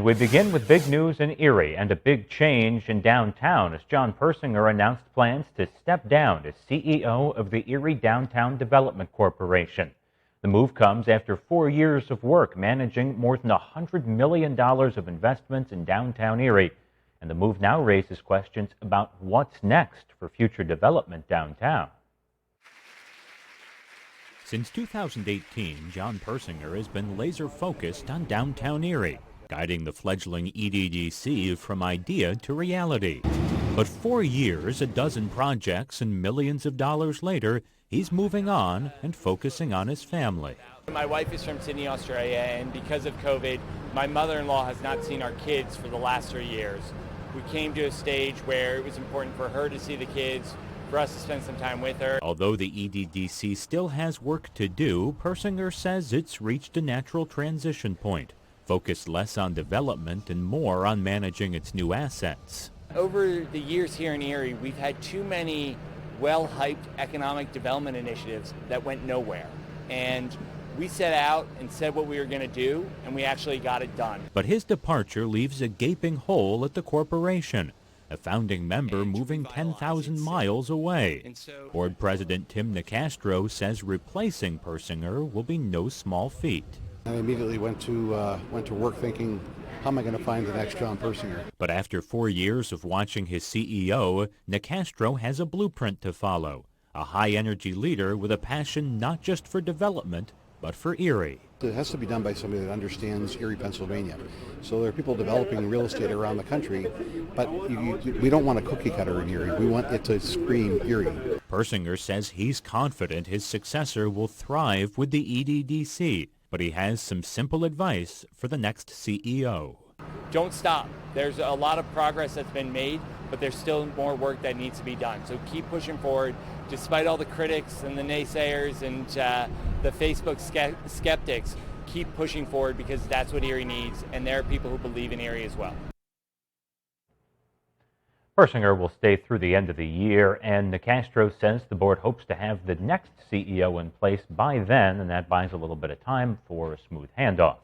We begin with big news in Erie and a big change in downtown as John Persinger announced plans to step down as CEO of the Erie Downtown Development Corporation. The move comes after 4 years of work managing more than $100 million of investments in downtown Erie. And the move now raises questions about what's next for future development downtown. Since 2018, John Persinger has been laser-focused on downtown Erie, guiding the fledgling EDDC from idea to reality. But 4 years, a dozen projects, and millions of dollars later, he's moving on and focusing on his family. My wife is from Sydney, Australia, and because of COVID, my mother-in-law has not seen our kids for the last 3 years. We came to a stage where it was important for her to see the kids, for us to spend some time with her. Although the EDDC still has work to do, Persinger says it's reached a natural transition point, focused less on development and more on managing its new assets. Over the years here in Erie, we've had too many well-hyped economic development initiatives that went nowhere. And we set out and said what we were going to do, and we actually got it done. But his departure leaves a gaping hole at the corporation, a founding member moving 10,000 miles away. Board President Tim Nicastro says replacing Persinger will be no small feat. I immediately went to work thinking, how am I going to find the next John Persinger? But after 4 years of watching his CEO, Nicastro has a blueprint to follow, a high-energy leader with a passion not just for development, but for Erie. It has to be done by somebody that understands Erie, Pennsylvania. So there are people developing real estate around the country, but we don't want a cookie cutter in Erie. We want it to scream Erie. Persinger says he's confident his successor will thrive with the EDDC, but he has some simple advice for the next CEO. Don't stop. There's a lot of progress that's been made, but there's still more work that needs to be done. So keep pushing forward, despite all the critics and the naysayers and the Facebook skeptics. Keep pushing forward because that's what Erie needs, and there are people who believe in Erie as well. Persinger will stay through the end of the year, and Nicastro says the board hopes to have the next CEO in place by then, and that buys a little bit of time for a smooth handoff.